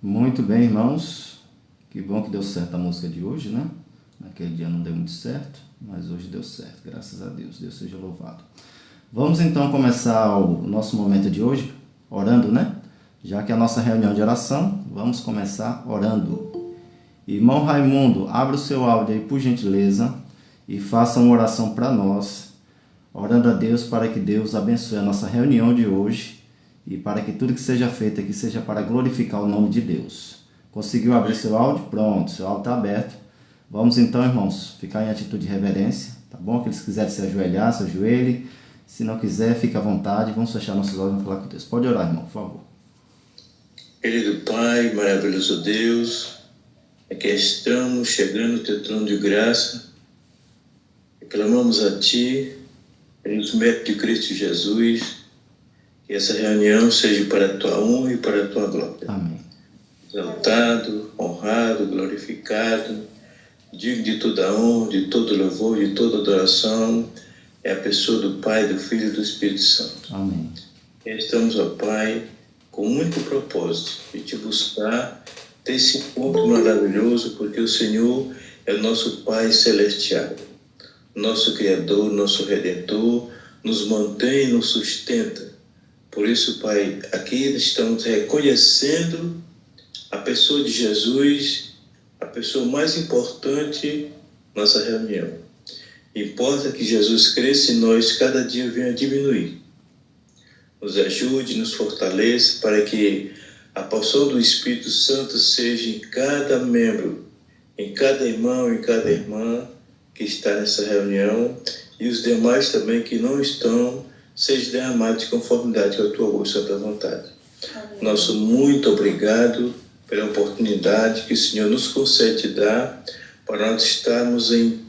Muito bem, irmãos. Que bom que deu certo a música de hoje, né? Naquele dia não deu muito certo, mas hoje deu certo, graças a Deus. Deus seja louvado. Vamos então começar o nosso momento de hoje orando, né? Já que é a nossa reunião de oração, vamos começar orando. Irmão Raimundo, abra o seu áudio aí, por gentileza, e faça uma oração para nós, orando a Deus para que Deus abençoe a nossa reunião de hoje e para que tudo que seja feito aqui seja para glorificar o nome de Deus. Conseguiu abrir seu áudio? Pronto, seu áudio está aberto. Vamos então, irmãos, ficar em atitude de reverência, tá bom? Aqueles que quiserem se ajoelhar, se ajoelhe. Se não quiser, fique à vontade. Vamos fechar nossos olhos e vamos falar com Deus. Pode orar, irmão, por favor. Querido Pai, maravilhoso Deus, aqui estamos chegando ao teu trono de graça e clamamos a Ti, pelos méritos de Cristo Jesus, que essa reunião seja para a Tua honra e para a Tua glória. Amém. Exaltado, honrado, glorificado, digno de toda honra, de todo louvor, de toda adoração, é a pessoa do Pai, do Filho e do Espírito Santo. Amém. E estamos, ó Pai, com o único propósito de Te buscar, ter esse encontro maravilhoso, porque o Senhor é o nosso Pai Celestial, nosso Criador, nosso Redentor, nos mantém e nos sustenta. Por isso, Pai, aqui estamos reconhecendo a pessoa de Jesus, a pessoa mais importante da nossa reunião. Importa que Jesus cresça e nós cada dia venha diminuir. Nos ajude, nos fortaleça para que a porção do Espírito Santo seja em cada membro, em cada irmão, em cada irmã que está nessa reunião e os demais também que não estão, seja derramado de conformidade com a Tua boa e santa vontade. Amém. Nosso muito obrigado pela oportunidade que o Senhor nos concede dar para nós estarmos em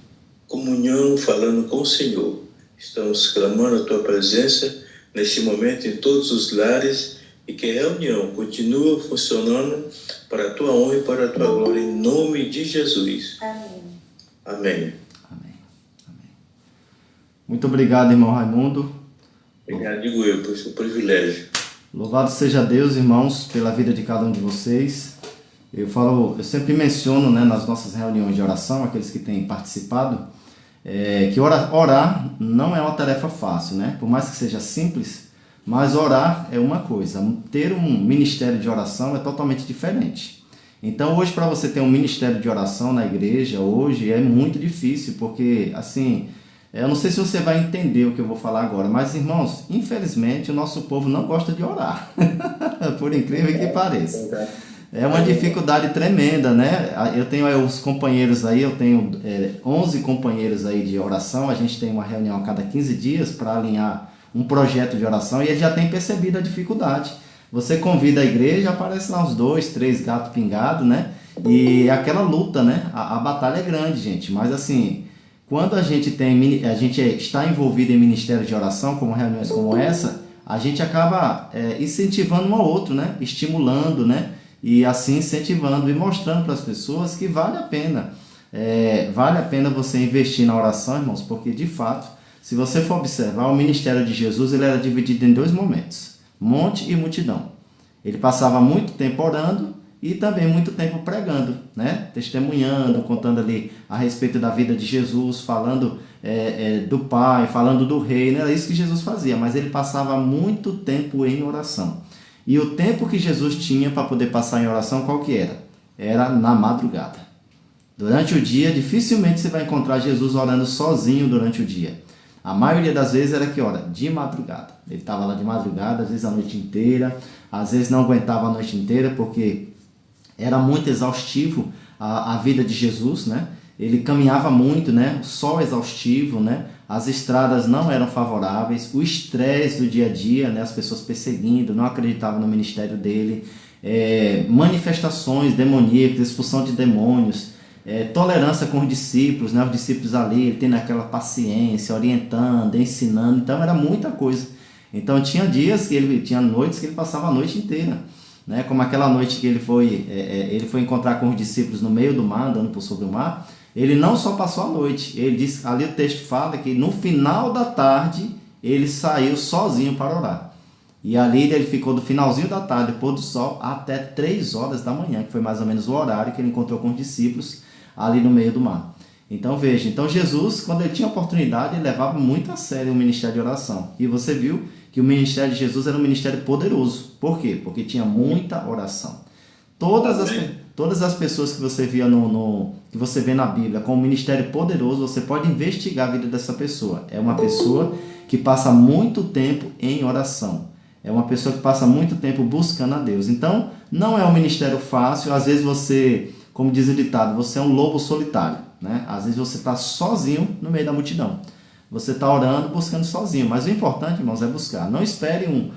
comunhão, falando com o Senhor. Estamos clamando a Tua presença neste momento em todos os lares e que a reunião continue funcionando para a Tua honra e para a Tua glória, em nome de Jesus. Amém. Amém. Amém. Amém. Muito obrigado, irmão Raimundo. Obrigado, digo eu, por seu privilégio. Louvado seja Deus, irmãos, pela vida de cada um de vocês. Eu sempre menciono, né, nas nossas reuniões de oração, aqueles que têm participado, que orar não é uma tarefa fácil, né? Por mais que seja simples, mas orar é uma coisa. Ter um ministério de oração é totalmente diferente. Então, hoje, para você ter um ministério de oração na igreja, hoje é muito difícil, porque, assim, eu não sei se você vai entender o que eu vou falar agora, mas, irmãos, infelizmente, o nosso povo não gosta de orar, por incrível que pareça. É uma dificuldade tremenda, né? Eu tenho os companheiros aí, eu tenho 11 companheiros aí de oração, a gente tem uma reunião a cada 15 dias para alinhar um projeto de oração e eles já têm percebido a dificuldade. Você convida a igreja, aparece lá uns 2, 3 gatos pingados, né? E é aquela luta, né? A batalha é grande, gente, mas assim, quando a gente está envolvido em ministério de oração, como reuniões como essa, a gente acaba incentivando um ao outro, né? Estimulando, né? E assim incentivando e mostrando para as pessoas que vale a pena. Vale a pena você investir na oração, irmãos, porque de fato, se você for observar, o ministério de Jesus ele era dividido em 2 momentos, monte e multidão. Ele passava muito tempo orando e também muito tempo pregando, né? Testemunhando, contando ali a respeito da vida de Jesus, falando do Pai, falando do Reino. Era isso que Jesus fazia, mas ele passava muito tempo em oração. E o tempo que Jesus tinha para poder passar em oração, qual que era? Era na madrugada. Durante o dia, dificilmente você vai encontrar Jesus orando sozinho durante o dia. A maioria das vezes era que hora? De madrugada. Ele estava lá de madrugada, às vezes a noite inteira, às vezes não aguentava a noite inteira, porque era muito exaustivo a vida de Jesus, né? Ele caminhava muito, né? O sol exaustivo, né? As estradas não eram favoráveis, o estresse do dia a dia, né? As pessoas perseguindo, não acreditavam no ministério dele, manifestações demoníacas, expulsão de demônios, tolerância com os discípulos, né? Os discípulos ali, ele tendo aquela paciência, orientando, ensinando, então era muita coisa. Então tinha noites que ele passava a noite inteira, né? Como aquela noite que ele foi encontrar com os discípulos no meio do mar, andando por sobre o mar. Ele não só passou a noite, ele diz, ali o texto fala que no final da tarde ele saiu sozinho para orar. E ali ele ficou do finalzinho da tarde, pôr do sol, até 3 horas da manhã, que foi mais ou menos o horário que ele encontrou com os discípulos ali no meio do mar. Então veja, Jesus, quando ele tinha oportunidade, ele levava muito a sério o ministério de oração. E você viu que o ministério de Jesus era um ministério poderoso. Por quê? Porque tinha muita oração. Todas as pessoas que você via que você vê na Bíblia com um ministério poderoso, você pode investigar a vida dessa pessoa. É uma pessoa que passa muito tempo em oração. É uma pessoa que passa muito tempo buscando a Deus. Então, não é um ministério fácil. Às vezes você, como diz o ditado, você é um lobo solitário, né? Às vezes você está sozinho no meio da multidão. Você está orando, buscando sozinho. Mas o importante, irmãos, é buscar. Não espere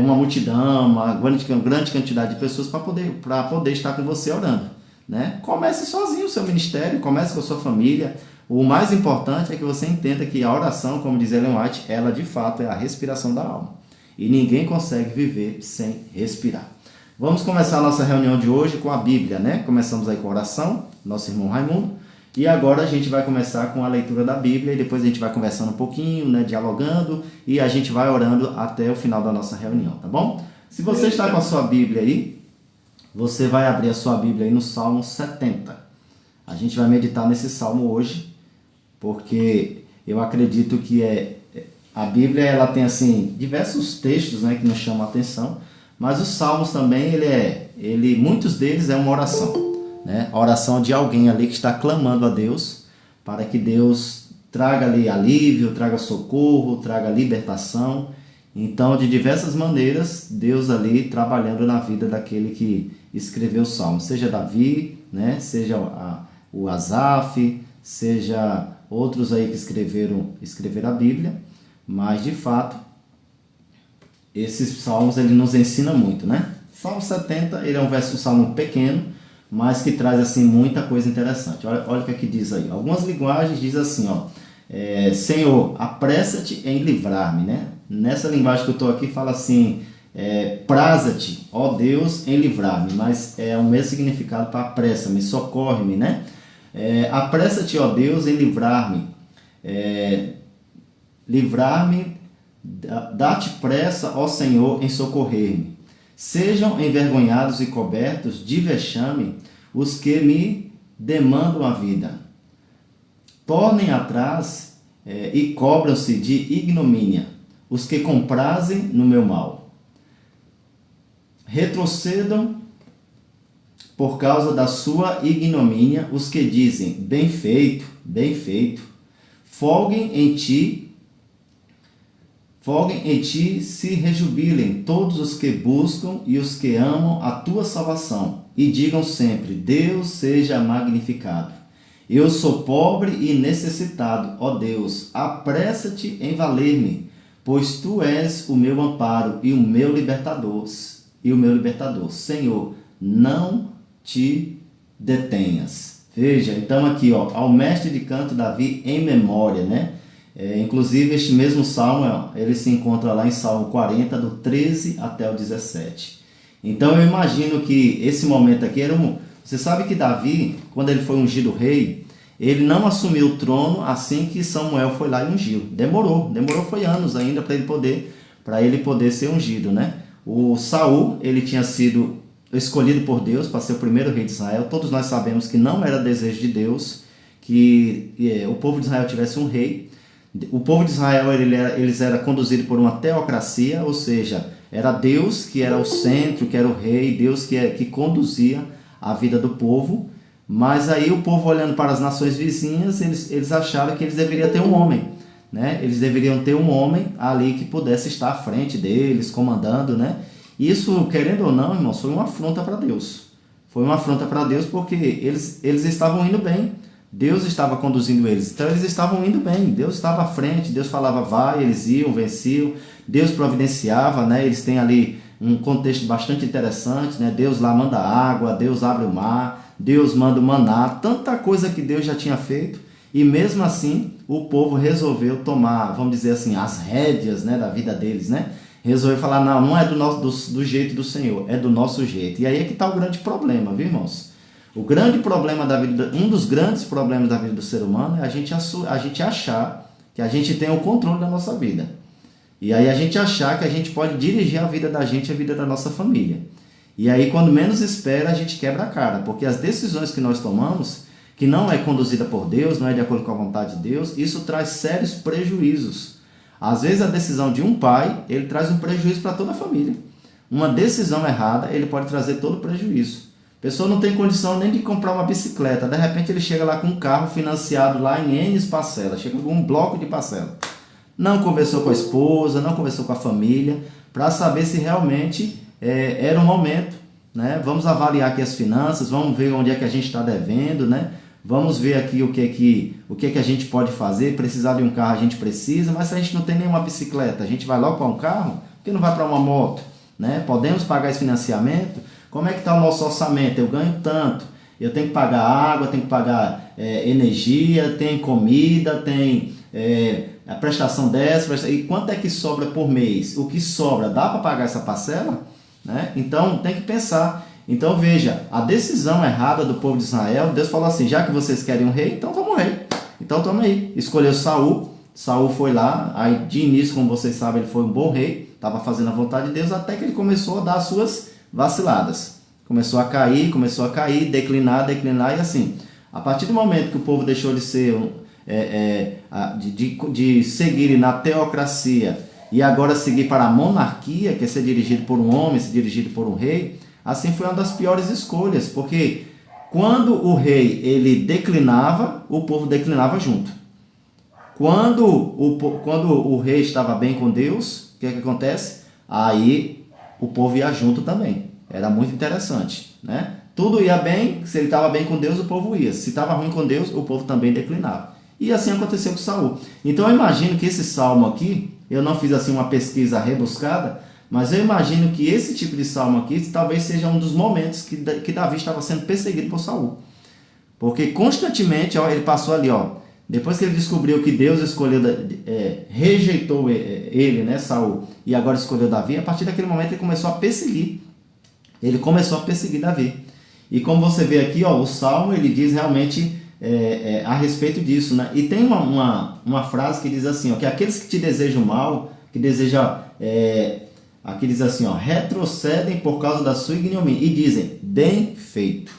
uma multidão, uma grande quantidade de pessoas para poder estar com você orando, né? Comece sozinho o seu ministério, comece com a sua família. O mais importante é que você entenda que a oração, como diz Ellen White, ela de fato é a respiração da alma. E ninguém consegue viver sem respirar. Vamos começar a nossa reunião de hoje com a Bíblia, né? Começamos aí com a oração, nosso irmão Raimundo. E agora a gente vai começar com a leitura da Bíblia e depois a gente vai conversando um pouquinho, né, dialogando, e a gente vai orando até o final da nossa reunião, tá bom? Se você está com a sua Bíblia aí, você vai abrir a sua Bíblia aí no Salmo 70. A gente vai meditar nesse Salmo hoje, porque eu acredito que a Bíblia ela tem assim diversos textos, né, que nos chamam a atenção, mas os Salmos também, muitos deles é uma oração. Né? A oração de alguém ali que está clamando a Deus para que Deus traga ali alívio, traga socorro, traga libertação. Então, de diversas maneiras, Deus ali trabalhando na vida daquele que escreveu o Salmo. Seja Davi, né? Seja o Asaf, seja outros aí que escreveram a Bíblia. Mas, de fato, esses salmos ele nos ensina muito, né? Salmo 70, ele é um salmo pequeno, mas que traz assim muita coisa interessante. Olha o que aqui diz aí. Algumas linguagens diz assim, Senhor, apressa-te em livrar-me, né? Nessa linguagem que eu estou aqui fala assim, praza-te, ó Deus, em livrar-me, mas é o mesmo significado para apressa-me, socorre-me, né? Apressa-te, ó Deus, em livrar-me, livrar-me, dá-te pressa, ó Senhor, em socorrer-me. Sejam envergonhados e cobertos de vexame os que me demandam a vida. Tornem atrás e cobram-se de ignomínia os que comprazem no meu mal. Retrocedam por causa da sua ignomínia os que dizem, bem feito, bem feito. Folguem em ti, se rejubilem todos os que buscam e os que amam a tua salvação, e digam sempre, Deus seja magnificado. Eu sou pobre e necessitado, ó Deus, apressa-te em valer-me, pois tu és o meu amparo e o meu libertador. Senhor, não te detenhas. Veja, então aqui, ao mestre de canto Davi em memória, né? Inclusive este mesmo salmo, ele se encontra lá em Salmo 40, do 13 até o 17. Então eu imagino que esse momento aqui Você sabe que Davi, quando ele foi ungido rei, ele não assumiu o trono assim que Samuel foi lá e ungiu. Demorou foi anos ainda para ele poder ser ungido, né? O Saul, ele tinha sido escolhido por Deus para ser o primeiro rei de Israel. Todos nós sabemos que não era desejo de Deus que o povo de Israel tivesse um rei. O povo de Israel eles era conduzido por uma teocracia, ou seja, era Deus que era o centro, que era o rei, Deus que conduzia a vida do povo. Mas aí o povo, olhando para as nações vizinhas, eles acharam que eles deveriam ter um homem, né? Eles deveriam ter um homem ali que pudesse estar à frente deles, comandando, né? Isso, querendo ou não, irmãos, foi uma afronta para Deus. Foi uma afronta para Deus porque eles estavam indo bem. Deus estava conduzindo eles. Então eles estavam indo bem. Deus estava à frente. Deus falava vai, eles iam, venciam. Deus providenciava, né? Eles têm ali um contexto bastante interessante, né? Deus lá manda água, Deus abre o mar, Deus manda o maná. Tanta coisa que Deus já tinha feito. E mesmo assim, o povo resolveu tomar, vamos dizer assim, as rédeas, né, da vida deles, né? Resolveu falar, não é do jeito do Senhor, é do nosso jeito. E aí é que está o grande problema, viu, irmãos? O grande problema da vida, um dos grandes problemas da vida do ser humano é a gente achar que a gente tem o controle da nossa vida. E aí a gente achar que a gente pode dirigir a vida da gente, a vida da nossa família. E aí quando menos espera, a gente quebra a cara, porque as decisões que nós tomamos, que não é conduzida por Deus, não é de acordo com a vontade de Deus, isso traz sérios prejuízos. Às vezes a decisão de um pai, ele traz um prejuízo para toda a família. Uma decisão errada, ele pode trazer todo o prejuízo. A pessoa não tem condição nem de comprar uma bicicleta. De repente ele chega lá com um carro financiado lá em N parcelas. Chega com um bloco de parcela. Não conversou com a esposa, não conversou com a família, para saber se realmente era o momento, né? Vamos avaliar aqui as finanças, vamos ver onde é que a gente está devendo, né? Vamos ver aqui o que a gente pode fazer. Precisar de um carro a gente precisa, mas se a gente não tem nenhuma bicicleta, a gente vai logo para um carro? Por que não vai para uma moto? Né? Podemos pagar esse financiamento? Como é que está o nosso orçamento? Eu ganho tanto, eu tenho que pagar água, tenho que pagar energia, tem comida, tem a prestação dessa, e quanto é que sobra por mês? O que sobra, dá para pagar essa parcela? Né? Então tem que pensar. Então veja, a decisão errada do povo de Israel, Deus falou assim, já que vocês querem um rei, então toma um rei. Então toma aí. Escolheu Saul, Saul foi lá, aí de início, como vocês sabem, ele foi um bom rei, estava fazendo a vontade de Deus, até que ele começou a dar as suas vaciladas. Começou a cair, declinar, e assim, a partir do momento que o povo deixou de ser, de seguir na teocracia, e agora seguir para a monarquia, que é ser dirigido por um homem, ser dirigido por um rei, assim foi uma das piores escolhas, porque quando o rei ele declinava, o povo declinava junto. Quando o rei estava bem com Deus, o que acontece? Aí o povo ia junto também. Era muito interessante, né? Tudo ia bem, se ele estava bem com Deus, o povo ia. Se estava ruim com Deus, o povo também declinava. E assim aconteceu com Saul. Então eu imagino que esse salmo aqui, eu não fiz assim uma pesquisa rebuscada, mas eu imagino que esse tipo de salmo aqui talvez seja um dos momentos que Davi estava sendo perseguido por Saul. Porque constantemente, ele passou ali, depois que ele descobriu que Deus rejeitou ele, né, Saul, e agora escolheu Davi, a partir daquele momento ele começou a perseguir. Ele começou a perseguir Davi. E como você vê aqui, o salmo ele diz realmente a respeito disso, né? E tem uma frase que diz assim, que aqueles que te desejam mal, que desejam... Aqui diz assim, retrocedem por causa da sua ignomínia e dizem, bem feito.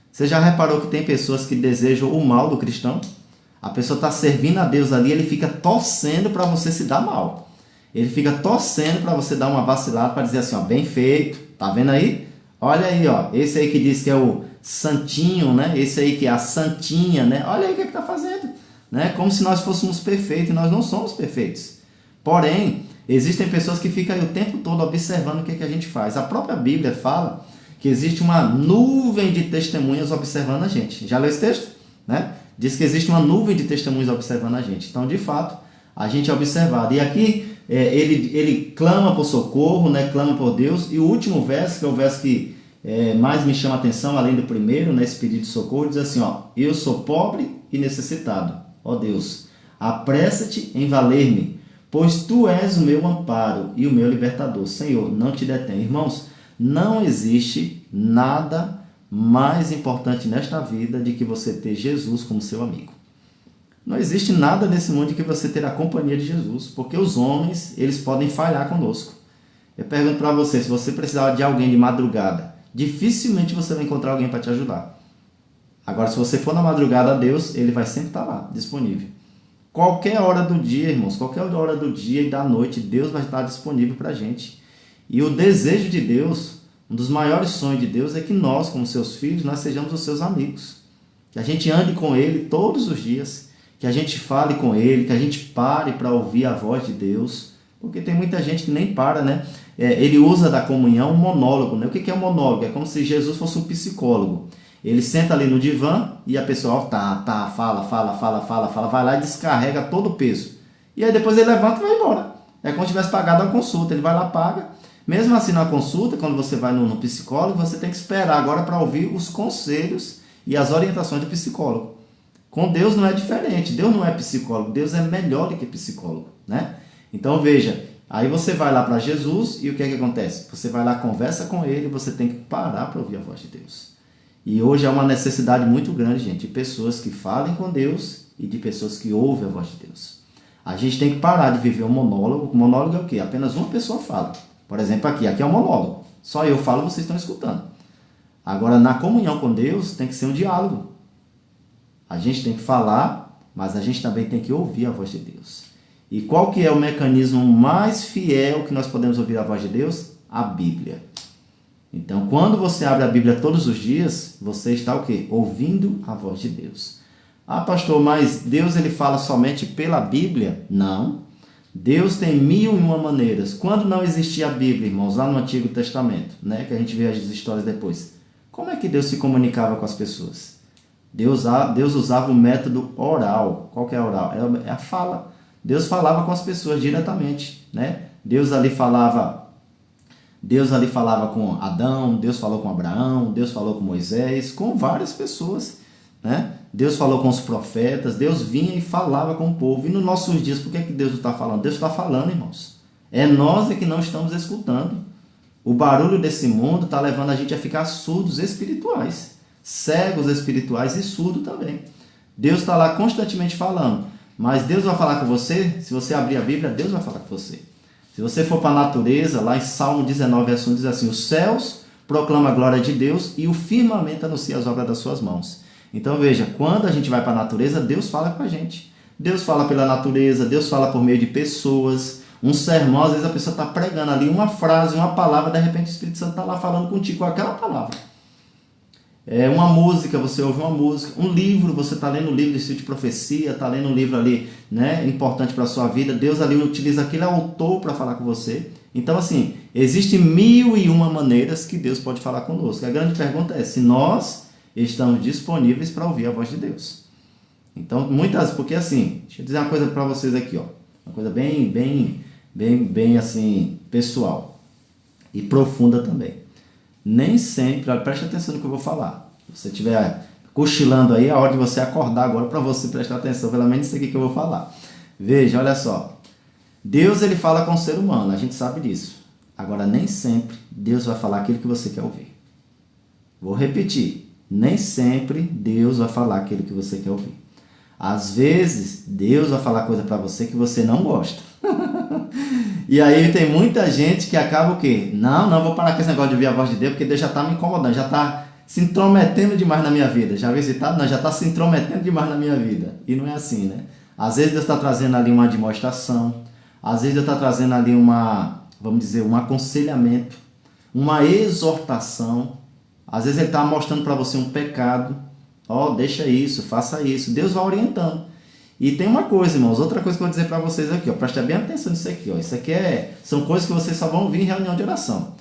Você já reparou que tem pessoas que desejam o mal do cristão? A pessoa está servindo a Deus ali, ele fica torcendo para você se dar mal. Ele fica torcendo para você dar uma vacilada, para dizer assim, bem feito. Tá vendo aí? Olha aí, esse aí que diz que é o santinho, né? Esse aí que é a santinha, né? Olha aí o que está fazendo. Né? Como se nós fôssemos perfeitos, e nós não somos perfeitos. Porém, existem pessoas que ficam aí o tempo todo observando o que a gente faz. A própria Bíblia fala que existe uma nuvem de testemunhas observando a gente. Já leu esse texto? Né? Diz que existe uma nuvem de testemunhas observando a gente. Então, de fato, a gente é observado. E aqui ele clama por socorro, né? Clama por Deus. E o último verso, que é o verso que mais me chama a atenção, além do primeiro, nesse pedido de socorro, diz assim, eu sou pobre e necessitado. Ó Deus, apressa-te em valer-me, pois tu és o meu amparo e o meu libertador. Senhor, não te detém. Irmãos, não existe nada mais importante nesta vida de que você ter Jesus como seu amigo. Não existe nada nesse mundo de que você ter a companhia de Jesus, porque os homens, eles podem falhar conosco. Eu pergunto para você, se você precisar de alguém de madrugada, dificilmente você vai encontrar alguém para te ajudar. Agora, se você for na madrugada a Deus, Ele vai sempre estar lá, disponível. Qualquer hora do dia, irmãos, qualquer hora do dia e da noite, Deus vai estar disponível para a gente. E o desejo de Deus, um dos maiores sonhos de Deus é que nós, como seus filhos, nós sejamos os seus amigos. Que a gente ande com Ele todos os dias, que a gente fale com Ele, que a gente pare para ouvir a voz de Deus. Porque tem muita gente que nem para, né? Ele usa da comunhão um monólogo, né? O que é um monólogo? É como se Jesus fosse um psicólogo. Ele senta ali no divã e a pessoa fala, vai lá e descarrega todo o peso. E aí depois ele levanta e vai embora. É como se tivesse pagado a consulta, ele vai lá, paga. Mesmo assim na consulta, quando você vai no psicólogo, você tem que esperar agora para ouvir os conselhos e as orientações do psicólogo. Com Deus não é diferente, Deus não é psicólogo, Deus é melhor do que psicólogo, né? Então veja, aí você vai lá para Jesus e o que é que acontece? Você vai lá, conversa com Ele, você tem que parar para ouvir a voz de Deus. E hoje há uma necessidade muito grande, gente, de pessoas que falem com Deus e de pessoas que ouvem a voz de Deus. A gente tem que parar de viver um monólogo. O monólogo é o quê? Apenas uma pessoa fala. Por exemplo, aqui é um monólogo. Só eu falo, vocês estão escutando. Agora, na comunhão com Deus, tem que ser um diálogo. A gente tem que falar, mas a gente também tem que ouvir a voz de Deus. E qual que é o mecanismo mais fiel que nós podemos ouvir a voz de Deus? A Bíblia. Então, quando você abre a Bíblia todos os dias, você está o quê? Ouvindo a voz de Deus. Ah, pastor, mas Deus ele fala somente pela Bíblia? Não. Deus tem 1001 maneiras. Quando não existia a Bíblia, irmãos, lá no Antigo Testamento, né, que a gente vê as histórias depois, como é que Deus se comunicava com as pessoas? Deus usava o método oral. Qual que é oral? É a fala. Deus falava com as pessoas diretamente, né? Deus ali falava com Adão, Deus falou com Abraão, Deus falou com Moisés, com várias pessoas, né? Deus falou com os profetas, Deus vinha e falava com o povo. E nos nossos dias, por que Deus não está falando? Deus está falando, irmãos. É nós que não estamos escutando. O barulho desse mundo está levando a gente a ficar surdos espirituais, cegos espirituais e surdos também. Deus está lá constantemente falando, mas Deus vai falar com você. Se você abrir a Bíblia, Deus vai falar com você. Se você for para a natureza, lá em Salmo 19, verso 1, diz assim: os céus proclamam a glória de Deus e o firmamento anuncia as obras das suas mãos. Então veja, quando a gente vai para a natureza, Deus fala com a gente. Deus fala pela natureza, Deus fala por meio de pessoas. Um sermão, às vezes a pessoa está pregando ali uma frase, uma palavra, de repente o Espírito Santo está lá falando contigo com aquela palavra. Uma música, você ouve uma música. Um livro, você está lendo um livro de estilo de profecia, está lendo um livro ali, né, importante para a sua vida. Deus ali utiliza aquele autor para falar com você. Então assim, existem 1001 maneiras que Deus pode falar conosco. A grande pergunta é se nós estamos disponíveis para ouvir a voz de Deus. Então, porque assim, deixa eu dizer uma coisa para vocês aqui, ó, uma coisa bem assim, pessoal e profunda também. Nem sempre, olha, preste atenção no que eu vou falar. Se você estiver cochilando aí, é a hora de você acordar agora para você prestar atenção, pelo menos isso aqui que eu vou falar. Veja, olha só. Deus ele fala com o ser humano, a gente sabe disso. Agora, nem sempre Deus vai falar aquilo que você quer ouvir. Vou repetir. Nem sempre Deus vai falar aquilo que você quer ouvir. Às vezes, Deus vai falar coisa para você que você não gosta. E aí tem muita gente que acaba o quê? Não, vou parar com esse negócio de ouvir a voz de Deus, porque Deus já está me incomodando, já está se intrometendo demais na minha vida. Já viu esse ditado? Não, já está se intrometendo demais na minha vida. E não é assim, né? Às vezes Deus está trazendo ali uma demonstração, às vezes Deus está trazendo ali um aconselhamento, uma exortação. Às vezes Ele está mostrando para você um pecado. Deixa isso, faça isso. Deus vai orientando. E tem uma coisa, irmãos, outra coisa que eu vou dizer para vocês aqui, ó, preste bem atenção nisso aqui, ó. Isso aqui são coisas que vocês só vão ouvir em reunião de oração.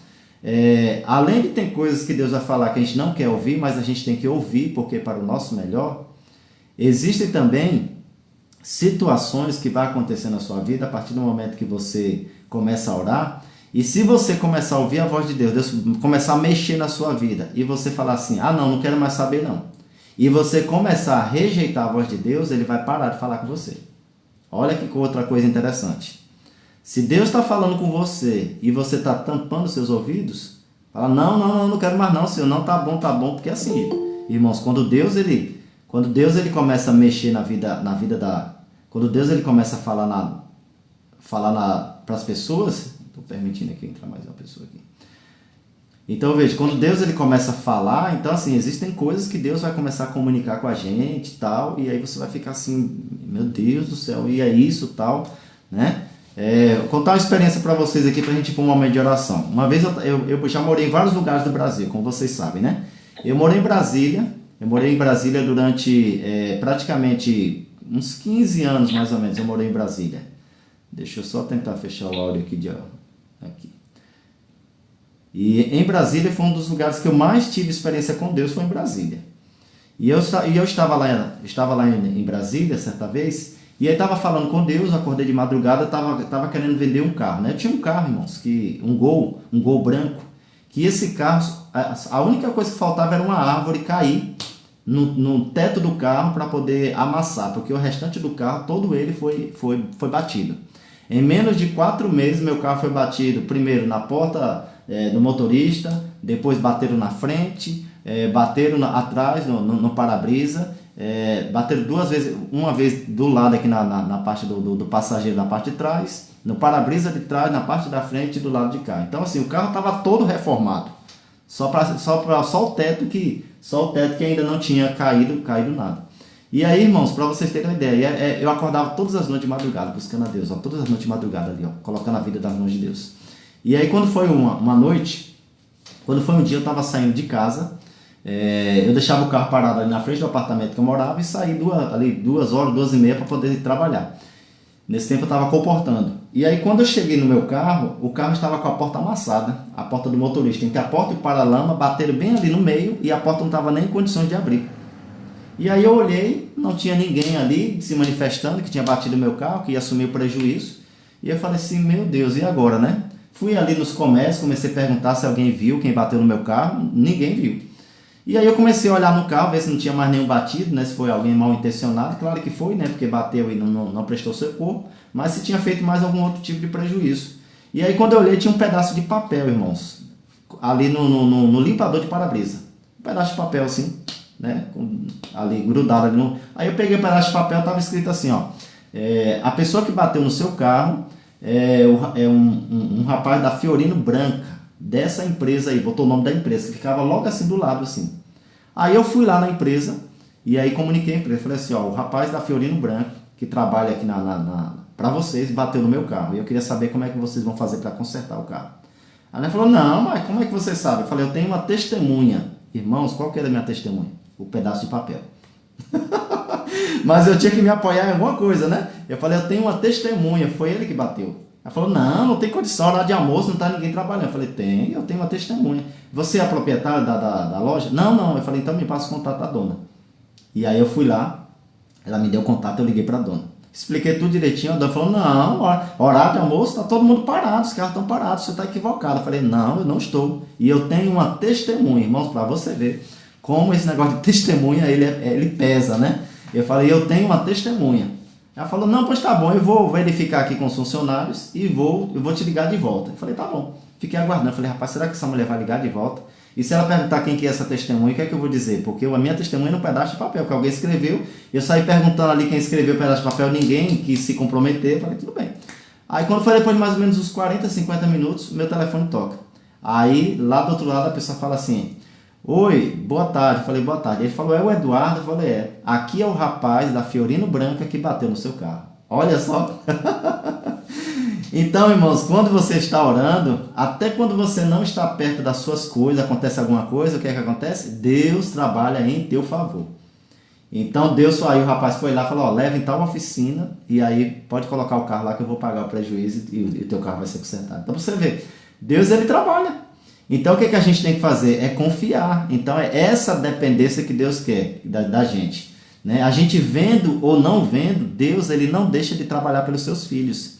Além de ter coisas que Deus vai falar que a gente não quer ouvir, mas a gente tem que ouvir porque é para o nosso melhor, existem também situações que vão acontecer na sua vida a partir do momento que você começa a orar. E se você começar a ouvir a voz de Deus, Deus começar a mexer na sua vida e você falar assim, não quero mais saber não. E você começar a rejeitar a voz de Deus, Ele vai parar de falar com você. Olha que outra coisa interessante. Se Deus está falando com você e você está tampando seus ouvidos, fala, não quero mais não, Senhor, não, tá bom, porque assim, irmãos, quando Deus ele começa a mexer quando Deus ele começa a falar para as pessoas, estou permitindo aqui entrar mais uma pessoa aqui. Então, veja, quando Deus ele começa a falar, então assim, existem coisas que Deus vai começar a comunicar com a gente e tal, e aí você vai ficar assim, meu Deus do céu, e é isso tal, né? Vou contar uma experiência para vocês aqui, para a gente ir para um momento de oração. Uma vez eu já morei em vários lugares do Brasil, como vocês sabem, né? Eu morei em Brasília durante praticamente uns 15 anos, mais ou menos, eu morei em Brasília. Deixa eu só tentar fechar o áudio aqui. Aqui. E em Brasília foi um dos lugares que eu mais tive experiência com Deus, foi em Brasília. E eu estava lá em Brasília, certa vez, e aí estava falando com Deus, acordei de madrugada, estava querendo vender um carro, né? Eu tinha um carro, irmãos, um Gol branco, que esse carro, a única coisa que faltava era uma árvore cair no teto do carro para poder amassar, porque o restante do carro, todo ele foi batido. Em menos de 4 meses, meu carro foi batido, primeiro na porta do motorista, depois bateram na frente, bateram atrás, no para-brisa, bateram 2 vezes, uma vez do lado aqui na parte do passageiro, na parte de trás, no para-brisa de trás, na parte da frente e do lado de cá. Então assim, o carro estava todo reformado, só o teto que ainda não tinha caído nada. E aí, irmãos, para vocês terem uma ideia, eu acordava todas as noites de madrugada, buscando a Deus, todas as noites de madrugada ali, colocando a vida das mãos de Deus. E aí, quando foi uma noite, quando foi um dia, eu estava saindo de casa, eu deixava o carro parado ali na frente do apartamento que eu morava e saí 2 horas, 2h30 para poder trabalhar. Nesse tempo eu estava comportando. E aí, quando eu cheguei no meu carro, o carro estava com a porta amassada, a porta do motorista, entre a porta e o paralama, bateram bem ali no meio e a porta não estava nem em condições de abrir. E aí eu olhei, não tinha ninguém ali se manifestando que tinha batido o meu carro, que ia assumir o prejuízo. E eu falei assim, meu Deus, e agora, né? Fui ali nos comércios, comecei a perguntar se alguém viu quem bateu no meu carro, ninguém viu. E aí eu comecei a olhar no carro, ver se não tinha mais nenhum batido, né? Se foi alguém mal intencionado, claro que foi, né? Porque bateu e não prestou socorro, mas se tinha feito mais algum outro tipo de prejuízo. E aí quando eu olhei, tinha um pedaço de papel, irmãos, ali no limpador de para-brisa. Um pedaço de papel assim, né? Ali grudado ali no... Aí eu peguei o pedaço de papel, estava escrito assim, a pessoa que bateu no seu carro é um rapaz da Fiorino Branca, dessa empresa aí, botou o nome da empresa, que ficava logo assim do lado assim. Aí eu fui lá na empresa e aí comuniquei a empresa, falei assim, o rapaz da Fiorino Branca, que trabalha aqui para vocês, bateu no meu carro, e eu queria saber como é que vocês vão fazer para consertar o carro. Aí ela falou, não, mas como é que você sabe? Eu falei, eu tenho uma testemunha. Irmãos, qual que era a minha testemunha? O pedaço de papel. Mas eu tinha que me apoiar em alguma coisa, né? Eu falei, eu tenho uma testemunha, foi ele que bateu. Ela falou, não tem condição, hora de almoço não está ninguém trabalhando. Eu falei, eu tenho uma testemunha. Você é a proprietária da loja? Não. Eu falei, então me passa o contato da dona. E aí eu fui lá, ela me deu o contato, eu liguei para a dona. Expliquei tudo direitinho, a dona falou, não, horário de almoço, está todo mundo parado, os carros estão parados, você está equivocado. Eu falei, não, eu não estou. E eu tenho uma testemunha, irmãos, para você ver como esse negócio de testemunha, ele pesa, né? Eu falei, eu tenho uma testemunha. Ela falou, não, pois tá bom, eu vou verificar aqui com os funcionários e eu vou te ligar de volta. Eu falei, tá bom. Fiquei aguardando. Eu falei, rapaz, será que essa mulher vai ligar de volta? E se ela perguntar quem que é essa testemunha, o que é que eu vou dizer? Porque a minha testemunha é um pedaço de papel que alguém escreveu. Eu saí perguntando ali quem escreveu o pedaço de papel, ninguém quis se comprometer. Eu falei, tudo bem. Aí quando foi depois de mais ou menos uns 40, 50 minutos, meu telefone toca. Aí lá do outro lado a pessoa fala assim, oi, boa tarde. Eu falei, boa tarde. Ele falou, é o Eduardo? Eu falei, aqui é o rapaz da Fiorino Branca que bateu no seu carro. Olha só. Então, irmãos, quando você está orando, até quando você não está perto das suas coisas, acontece alguma coisa, o que é que acontece? Deus trabalha em teu favor. Então, aí o rapaz foi lá e falou, leva em tal oficina e aí pode colocar o carro lá que eu vou pagar o prejuízo e o teu carro vai ser consertado. Então, você vê, Deus, ele trabalha. Então, o que a gente tem que fazer? É confiar. Então, é essa dependência que Deus quer da gente. Né? A gente vendo ou não vendo, Deus, ele não deixa de trabalhar pelos seus filhos.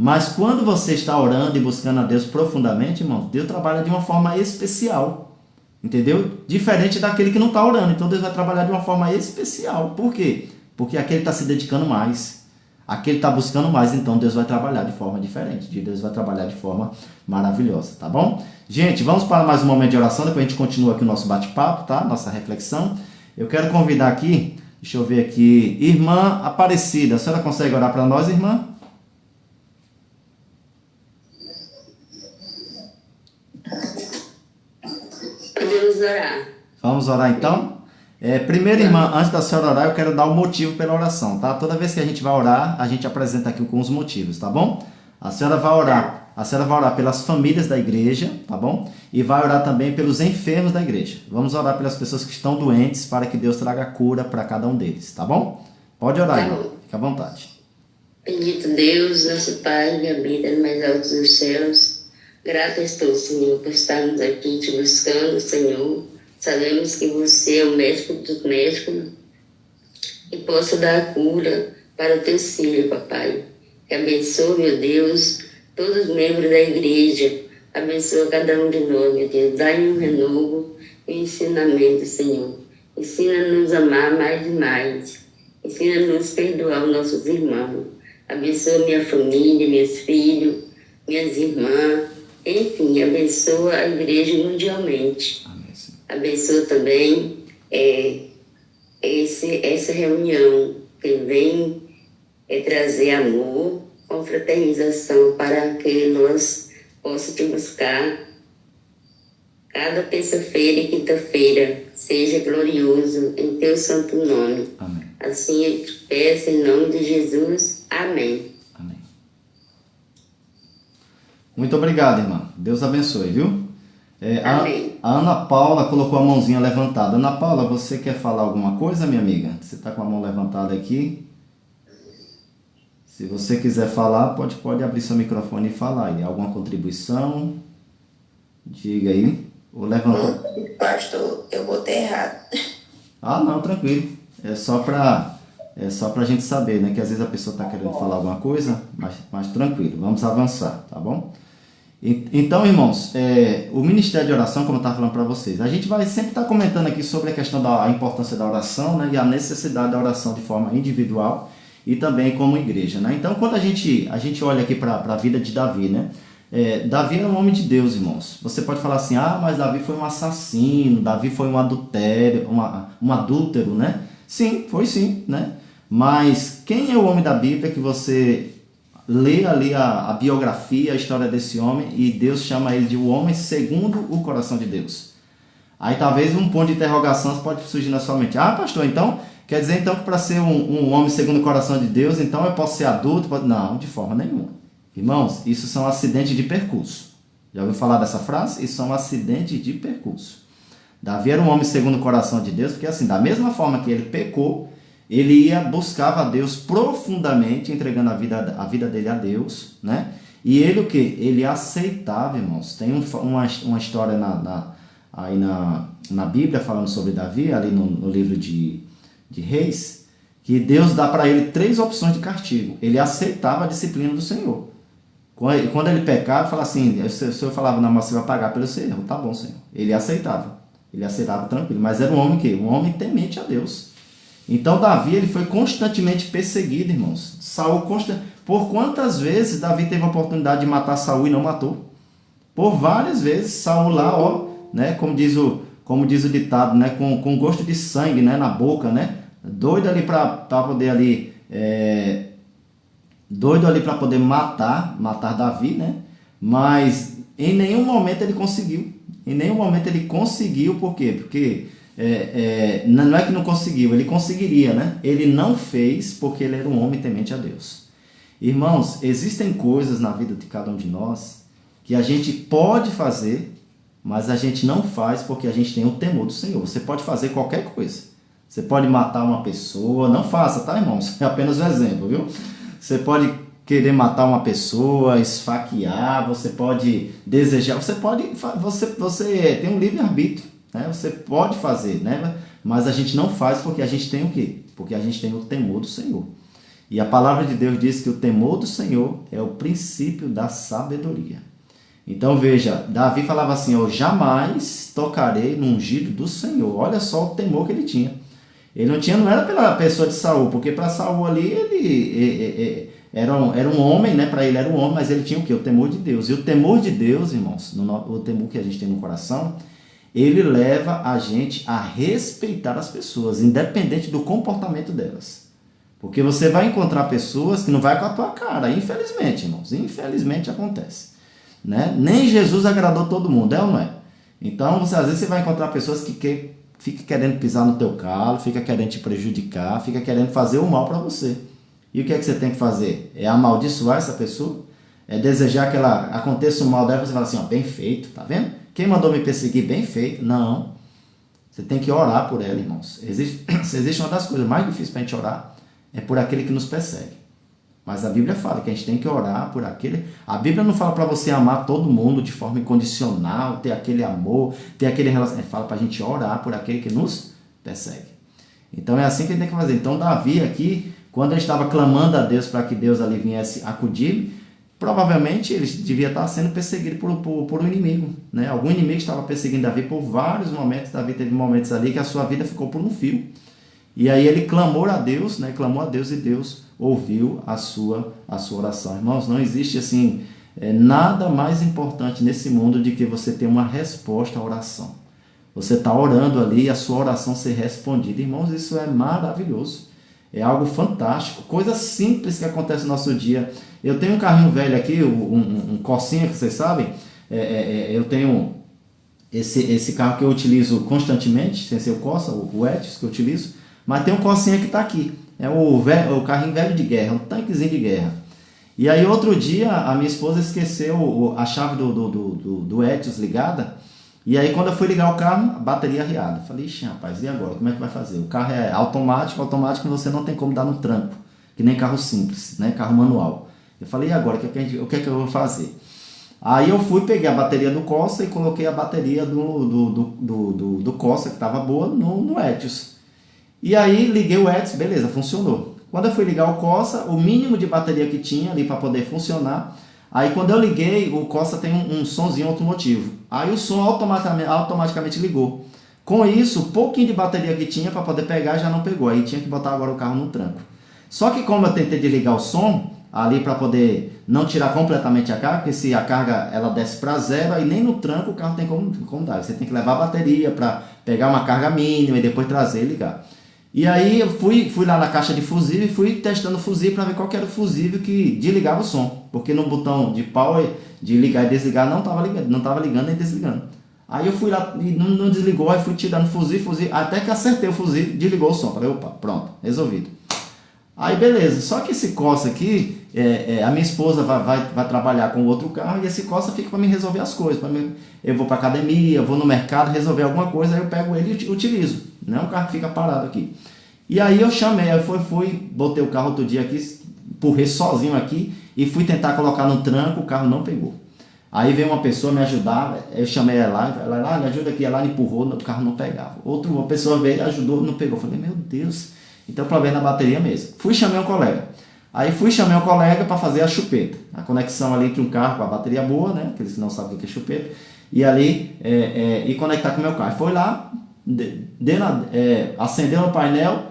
Mas quando você está orando e buscando a Deus profundamente, irmão, Deus trabalha de uma forma especial. Entendeu? Diferente daquele que não está orando. Então, Deus vai trabalhar de uma forma especial. Por quê? Porque aquele está se dedicando mais. Aquele está buscando mais, então Deus vai trabalhar de forma diferente. Deus vai trabalhar de forma maravilhosa, tá bom? Gente, vamos para mais um momento de oração, depois a gente continua aqui o nosso bate-papo, tá? Nossa reflexão. Eu quero convidar aqui, deixa eu ver aqui, irmã Aparecida. A senhora consegue orar para nós, irmã? orar. Vamos orar então? Primeiro, irmã, antes da senhora orar, eu quero dar o motivo pela oração, tá? Toda vez que a gente vai orar, a gente apresenta aqui com os motivos, tá bom? A senhora vai orar pelas famílias da igreja, tá bom? E vai orar também pelos enfermos da igreja. Vamos orar pelas pessoas que estão doentes para que Deus traga cura para cada um deles, tá bom? Pode orar, irmã. Fique à vontade. Bendito Deus, nosso Pai, que habita no mais alto dos céus. Grato estou, Senhor, por estarmos aqui te buscando, Senhor. Sabemos que você é o médico dos médicos e possa dar a cura para o teu filho, papai. Que abençoe, meu Deus, todos os membros da igreja. Abençoa cada um de nós, meu Deus. Dá-lhe um renovo e um ensinamento, Senhor. Ensina-nos a amar mais e mais. Ensina-nos a perdoar os nossos irmãos. Abençoa minha família, meus filhos, minhas irmãs. Enfim, abençoa a igreja mundialmente. Abençoa também essa reunião que vem trazer amor, confraternização para que nós possamos te buscar cada terça-feira e quinta-feira. Seja glorioso em teu santo nome. Amém. Assim eu te peço em nome de Jesus. Amém. Amém. Muito obrigado, irmã. Deus abençoe, viu? Amém. A Ana Paula colocou a mãozinha levantada. Ana Paula, você quer falar alguma coisa, minha amiga? Você está com a mão levantada aqui. Se você quiser falar, pode abrir seu microfone e falar aí. Alguma contribuição? Diga aí. Ou levanta. Pastor, eu botei errado. Ah, não, tranquilo. É só pra gente saber, né? Que às vezes a pessoa está querendo falar alguma coisa, mas tranquilo. Vamos avançar, tá bom? Então, irmãos, o Ministério de Oração, como eu estava falando para vocês, a gente vai sempre estar comentando aqui sobre a questão da importância da oração, né, e a necessidade da oração de forma individual e também como igreja, né? Então, quando a gente olha aqui para a vida de Davi, né? Davi era um homem de Deus, irmãos. Você pode falar assim, mas Davi foi um assassino, Davi foi um adúltero, né? Sim, foi sim, né? Mas quem é o homem da Bíblia que você lê ali a biografia, a história desse homem, e Deus chama ele de o homem segundo o coração de Deus? Aí talvez um ponto de interrogação pode surgir na sua mente. Pastor, então, quer dizer então que para ser um homem segundo o coração de Deus, então eu posso ser adulto? Não, de forma nenhuma. Irmãos, isso são acidentes de percurso. Já ouviu falar dessa frase? Isso são acidentes de percurso. Davi era um homem segundo o coração de Deus, porque assim, da mesma forma que ele pecou, ele buscava a Deus profundamente, entregando a vida dele a Deus, né? E ele o quê? Ele aceitava, irmãos. Tem uma história na Bíblia falando sobre Davi, ali no livro de Reis, que Deus dá para ele 3 opções de castigo. Ele aceitava a disciplina do Senhor. Quando ele pecava, falava assim, o Senhor falava, não, mas você vai pagar pelo seu erro. Tá bom, Senhor. Ele aceitava tranquilo, mas era um homem que? Um homem temente a Deus. Então Davi ele foi constantemente perseguido, irmãos. Por quantas vezes Davi teve a oportunidade de matar Saul e não matou? Por várias vezes. Saul lá, né, como diz o ditado, né, com gosto de sangue, né, na boca, né, doido ali para poder ali para poder matar Davi, né? Mas em nenhum momento ele conseguiu. Por quê? Porque não é que não conseguiu, ele conseguiria, né? Ele não fez porque ele era um homem temente a Deus. Irmãos, existem coisas na vida de cada um de nós que a gente pode fazer, mas a gente não faz porque a gente tem o temor do Senhor. Você pode fazer qualquer coisa. Você pode matar uma pessoa, não faça, tá, irmãos? É apenas um exemplo, viu? Você pode querer matar uma pessoa, esfaquear, você pode desejar, você tem um livre-arbítrio, né? Você pode fazer, né? Mas a gente não faz porque a gente tem o quê? Porque a gente tem o temor do Senhor. E a palavra de Deus diz que o temor do Senhor é o princípio da sabedoria. Então veja, Davi falava assim, eu jamais tocarei no ungido do Senhor. Olha só o temor que ele tinha. Ele não era pela pessoa de Saul, porque para Saul ali ele era um homem, né? Para ele era um homem, mas ele tinha o quê? O temor de Deus. E o temor de Deus, irmãos, o temor que a gente tem no coração, ele leva a gente a respeitar as pessoas, independente do comportamento delas. Porque você vai encontrar pessoas que não vai com a tua cara, infelizmente, irmãos. Infelizmente acontece, né? Nem Jesus agradou todo mundo, é ou não é? Então, às vezes você vai encontrar pessoas que fica querendo pisar no teu calo, fica querendo te prejudicar, fica querendo fazer o mal para você. E o que é que você tem que fazer? É amaldiçoar essa pessoa? É desejar que ela aconteça o mal dela e você fala assim, ó, bem feito, tá vendo? Quem mandou me perseguir, bem feito. Não. Você tem que orar por ela, irmãos. Existe uma das coisas mais difíceis para a gente orar, é por aquele que nos persegue. Mas a Bíblia fala que a gente tem que orar por aquele... A Bíblia não fala para você amar todo mundo de forma incondicional, ter aquele amor, ter aquele relacionamento. Fala para a gente orar por aquele que nos persegue. Então é assim que a gente tem que fazer. Então Davi aqui, quando ele estava clamando a Deus para que Deus ali viesse acudir, provavelmente ele devia estar sendo perseguido por um inimigo, né? Algum inimigo estava perseguindo Davi por vários momentos. Davi teve momentos ali que a sua vida ficou por um fio. E aí ele clamou a Deus, né? Clamou a Deus e Deus ouviu a sua oração. Irmãos, não existe assim nada mais importante nesse mundo do que você ter uma resposta à oração. Você está orando ali e a sua oração ser respondida. Irmãos, isso é maravilhoso. É algo fantástico. Coisa simples que acontece no nosso dia. Eu tenho um carrinho velho aqui, um Corsinha, que vocês sabem. Eu tenho esse carro que eu utilizo constantemente, sem ser o Corsa, o Etios que eu utilizo. Mas tem um Corsinha que está aqui. É o carrinho velho de guerra, um tanquezinho de guerra. E aí outro dia a minha esposa esqueceu a chave do Etios ligada. E aí quando eu fui ligar o carro, a bateria arriada. Falei, ixi, rapaz, e agora? Como é que vai fazer? O carro é automático você não tem como dar no tranco. Que nem carro simples, né? Carro manual. Eu falei, e agora? O que é que eu vou fazer? Aí eu fui, peguei a bateria do Corsa e coloquei a bateria do Corsa, que estava boa, no Etios. E aí liguei o Etios, beleza, funcionou. Quando eu fui ligar o Corsa, o mínimo de bateria que tinha ali para poder funcionar, aí quando eu liguei, o Corsa tem um sonzinho automotivo. Aí o som automaticamente ligou. Com isso, o pouquinho de bateria que tinha para poder pegar já não pegou. Aí tinha que botar agora o carro no tranco. Só que como eu tentei desligar o som, ali para poder não tirar completamente a carga, porque se a carga ela desce para zero, aí nem no tranco o carro tem como dar. Você tem que levar a bateria para pegar uma carga mínima e depois trazer e ligar. E aí eu fui lá na caixa de fusível e fui testando o fusível para ver qual que era o fusível que desligava o som. Porque no botão de power, de ligar e desligar, não estava ligando nem desligando. Aí eu fui lá e não desligou, aí fui tirando fusível, até que acertei o fusível, desligou o som. Falei, opa, pronto, resolvido. Aí beleza, só que esse Corsa aqui, a minha esposa vai trabalhar com outro carro e esse Corsa fica para me resolver as coisas. Eu vou para academia, eu vou no mercado resolver alguma coisa, aí eu pego ele e utilizo. Não é um carro que fica parado aqui. E aí eu chamei, aí botei o carro outro dia aqui, empurrei sozinho aqui e fui tentar colocar no tranco, o carro não pegou. Aí veio uma pessoa me ajudar, eu chamei ela me ajuda aqui, ela empurrou, o carro não pegava. Uma pessoa veio, ajudou, não pegou. Falei, meu Deus, então o problema é na bateria mesmo. Chamei um colega. Aí chamei um colega para fazer a chupeta. A conexão ali entre um carro com a bateria boa, né? Aqueles que não sabem o que é chupeta. E ali, e conectar com o meu carro. Foi lá, acendeu no painel,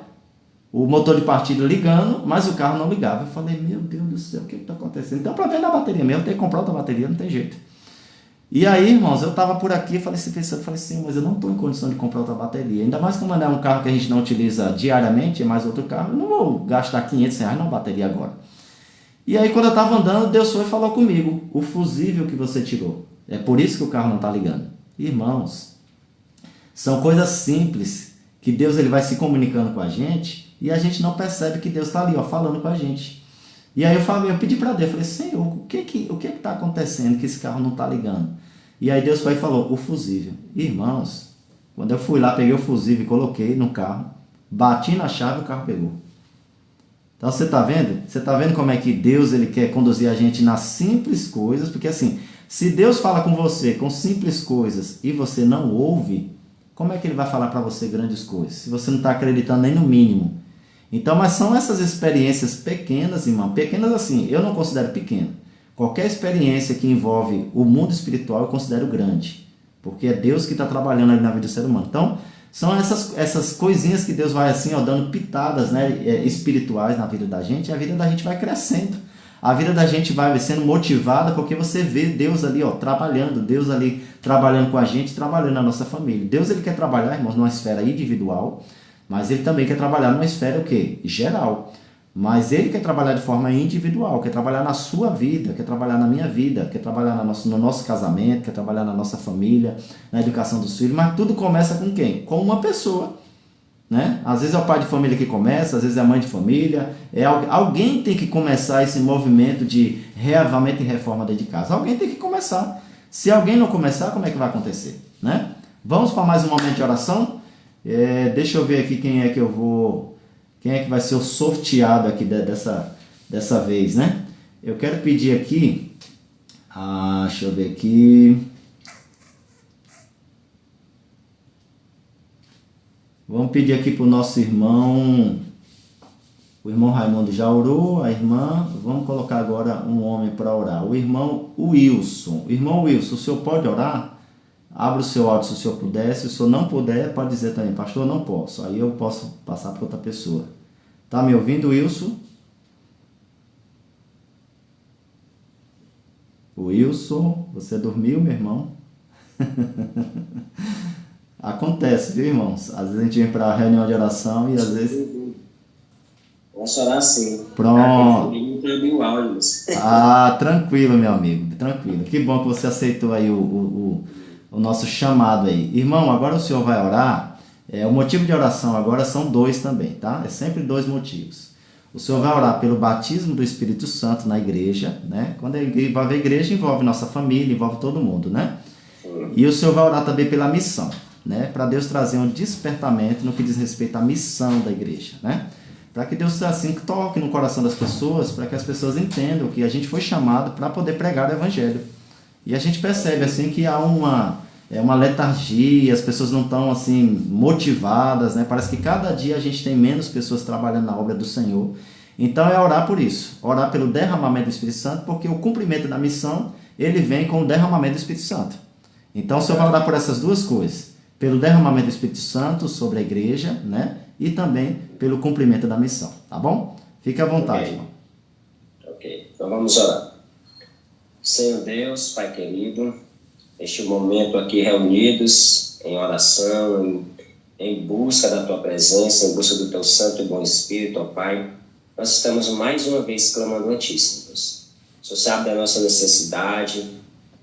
o motor de partida ligando, mas o carro não ligava. Eu falei, meu Deus do céu, o que está acontecendo? Então, o problema é na bateria mesmo, tem que comprar outra bateria, não tem jeito. E aí, irmãos, eu estava por aqui, falei assim, mas eu não estou em condição de comprar outra bateria. Ainda mais como não é um carro que a gente não utiliza diariamente, é mais outro carro, eu não vou gastar R$500 numa bateria agora. E aí, quando eu estava andando, Deus foi e falou comigo, o fusível que você tirou. É por isso que o carro não está ligando. Irmãos, são coisas simples que Deus ele vai se comunicando com a gente e a gente não percebe que Deus está ali, falando com a gente. E aí eu pedi para Deus, falei, Senhor, o que está acontecendo que esse carro não está ligando? E aí Deus foi e falou, o fusível. Irmãos, quando eu fui lá, peguei o fusível e coloquei no carro, bati na chave e o carro pegou. Então você está vendo? Você está vendo como é que Deus ele quer conduzir a gente nas simples coisas? Porque assim, se Deus fala com você com simples coisas e você não ouve, como é que ele vai falar para você grandes coisas? Se você não está acreditando nem no mínimo. Então, mas são essas experiências pequenas, irmão. Pequenas assim, eu não considero pequeno. Qualquer experiência que envolve o mundo espiritual eu considero grande. Porque é Deus que está trabalhando ali na vida do ser humano. Então, são essas coisinhas que Deus vai assim, dando pitadas, né, espirituais na vida da gente. E a vida da gente vai crescendo. A vida da gente vai sendo motivada porque você vê Deus ali, trabalhando. Deus ali trabalhando com a gente, trabalhando na nossa família. Deus ele quer trabalhar, irmãos, numa esfera individual. Mas ele também quer trabalhar numa esfera o quê? Geral. Mas Ele quer trabalhar de forma individual, quer trabalhar na sua vida, quer trabalhar na minha vida, quer trabalhar no nosso casamento, quer trabalhar na nossa família, na educação dos filhos, mas tudo começa com quem? Com uma pessoa, né? Às vezes é o pai de família que começa, às vezes é a mãe de família, alguém tem que começar esse movimento de reavamento e reforma dentro de casa, alguém tem que começar. Se alguém não começar, como é que vai acontecer, né? Vamos para mais um momento de oração? Deixa eu ver aqui quem é que vai ser o sorteado aqui dessa vez, né? Eu quero pedir aqui, deixa eu ver aqui. Vamos pedir aqui para o nosso irmão, o irmão Raimundo já orou, a irmã, vamos colocar agora um homem para orar, o irmão Wilson. Irmão Wilson, o senhor pode orar? Abra o seu áudio se o senhor puder, se o senhor não puder, pode dizer também, pastor, não posso, aí eu posso passar para outra pessoa. Tá me ouvindo, Wilson? Wilson, você dormiu, meu irmão? Acontece, viu, irmãos? Às vezes a gente vem para a reunião de oração e às vezes... Posso orar sim. Pronto. Ah, tranquilo, meu amigo, tranquilo. Que bom que você aceitou aí o nosso chamado aí. Irmão, agora o senhor vai orar. O motivo de oração agora são 2 também, tá? É sempre 2 motivos. O senhor vai orar pelo batismo do Espírito Santo na igreja, né? Quando envolve a igreja, envolve nossa família, envolve todo mundo, né? E o senhor vai orar também pela missão, né? Para Deus trazer um despertamento no que diz respeito à missão da igreja, né? Para que Deus assim toque no coração das pessoas, para que as pessoas entendam que a gente foi chamado para poder pregar o evangelho. E a gente percebe assim que há uma letargia, as pessoas não estão assim motivadas, né? Parece que cada dia a gente tem menos pessoas trabalhando na obra do Senhor. Então é orar por isso, orar pelo derramamento do Espírito Santo, porque o cumprimento da missão, ele vem com o derramamento do Espírito Santo. Então o senhor vai orar por essas 2 coisas, pelo derramamento do Espírito Santo sobre a igreja, né? E também pelo cumprimento da missão, tá bom? Fique à vontade, irmão. Ok, então vamos orar. Senhor Deus, Pai querido, neste momento aqui reunidos em oração, em busca da Tua presença, em busca do Teu Santo e Bom Espírito, ó Pai, nós estamos mais uma vez clamando a Ti, Senhor Deus. O Senhor sabe da nossa necessidade,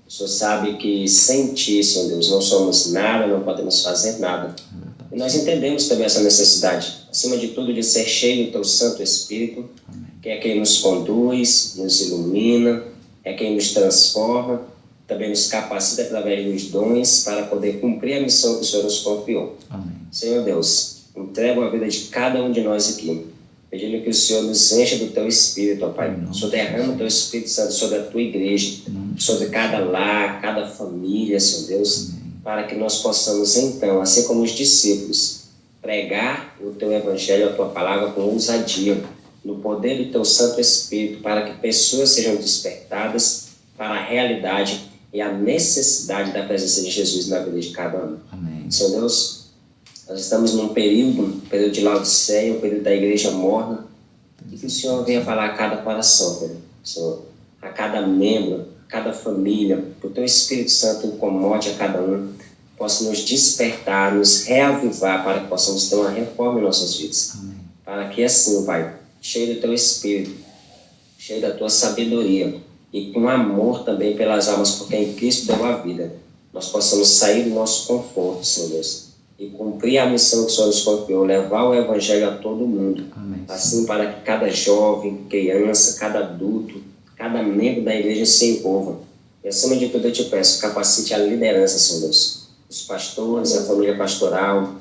o Senhor sabe que sem Ti, Senhor Deus, não somos nada, não podemos fazer nada. E nós entendemos também essa necessidade, acima de tudo, de ser cheio do Teu Santo Espírito, que é quem nos conduz, nos ilumina, é quem nos transforma, também nos capacita através dos dons para poder cumprir a missão que o Senhor nos confiou. Amém. Senhor Deus, entrega a vida de cada um de nós aqui, pedindo que o Senhor nos encha do Teu Espírito, ó Pai. O Senhor derrama o Teu Espírito Santo sobre a Tua igreja, sobre cada lar, cada família, Senhor Deus, para que nós possamos então, assim como os discípulos, pregar o Teu Evangelho, a Tua palavra com ousadia, no poder do Teu Santo Espírito, para que pessoas sejam despertadas para a realidade e a necessidade da presença de Jesus na vida de cada um. Amém. Senhor Deus, nós estamos num período de Laodiceia, um período da igreja morna, e que o Senhor venha falar a cada coração, Senhor, a cada membro, a cada família, que o Teu Espírito Santo incomode a cada um, possa nos despertar, nos reavivar, para que possamos ter uma reforma em nossas vidas. Amém. Para que assim, Pai, cheio do Teu Espírito, cheio da Tua sabedoria, e com amor também pelas almas, porque em Cristo deu a vida, nós possamos sair do nosso conforto, Senhor Deus, e cumprir a missão que o Senhor nos confiou, levar o Evangelho a todo mundo. Amém. Assim, para que cada jovem, criança, cada adulto, cada membro da igreja se envolva. E acima de tudo eu te peço, capacite a liderança, Senhor Deus, os pastores, a família pastoral,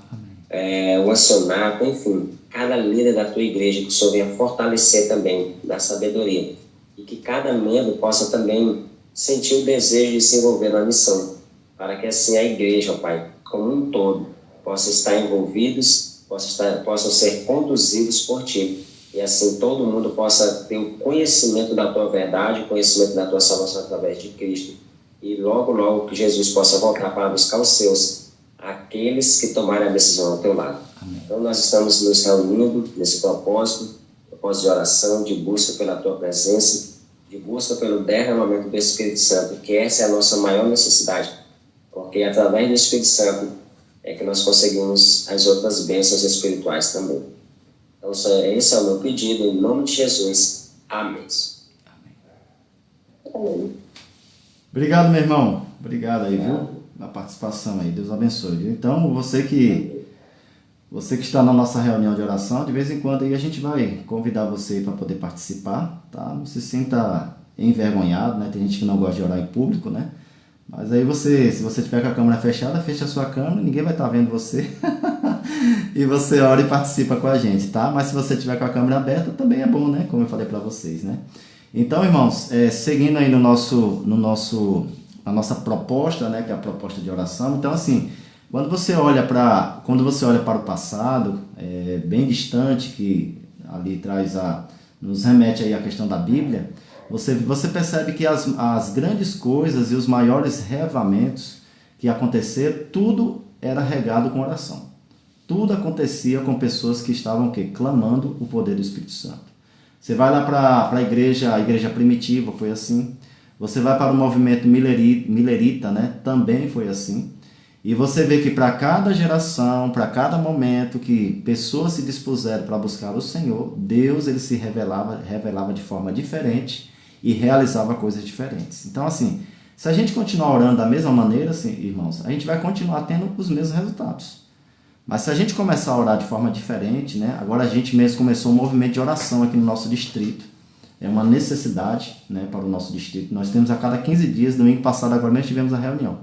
o acionato, enfim, cada líder da Tua igreja, que o Senhor venha fortalecer também da sabedoria, e que cada membro possa também sentir o desejo de se envolver na missão, para que assim a igreja, ó Pai, como um todo, possa estar envolvidos, possam ser conduzidos por Ti, e assim todo mundo possa ter o conhecimento da Tua verdade, o conhecimento da Tua salvação através de Cristo, e logo, logo que Jesus possa voltar para buscar os seus, aqueles que tomarem a decisão ao Teu lado. Amém. Então nós estamos nos reunindo nesse propósito de oração, de busca pela Tua presença, de busca pelo derramamento do Espírito Santo, que essa é a nossa maior necessidade, porque através do Espírito Santo é que nós conseguimos as outras bênçãos espirituais também. Então, esse é o meu pedido, em nome de Jesus. Amém. Obrigado, meu irmão. Obrigado aí, viu? Na participação aí. Deus abençoe, viu? Então, você que está na nossa reunião de oração, de vez em quando aí a gente vai convidar você para poder participar, tá? Não se sinta envergonhado, né? Tem gente que não gosta de orar em público, né? Mas aí se você tiver com a câmera fechada, fecha a sua câmera, ninguém vai estar vendo você. E você ora e participa com a gente, tá? Mas se você tiver com a câmera aberta, também é bom, né? Como eu falei para vocês, né? Então, irmãos, seguindo aí na nossa proposta, né? Que é a proposta de oração. Então, assim, quando você olha para o passado, bem distante, que ali nos remete aí à questão da Bíblia, você percebe que as grandes coisas e os maiores reavivamentos que aconteceram, tudo era regado com oração. Tudo acontecia com pessoas que estavam clamando o poder do Espírito Santo. Você vai lá para a igreja primitiva, foi assim. Você vai para o movimento milerita, né? Também foi assim. E você vê que para cada geração, para cada momento que pessoas se dispuseram para buscar o Senhor, Deus ele se revelava de forma diferente e realizava coisas diferentes. Então, assim, se a gente continuar orando da mesma maneira, assim, irmãos, a gente vai continuar tendo os mesmos resultados. Mas se a gente começar a orar de forma diferente, né? Agora a gente mesmo começou um movimento de oração aqui no nosso distrito. É uma necessidade, né, para o nosso distrito. Nós temos a cada 15 dias, domingo passado agora nós tivemos a reunião.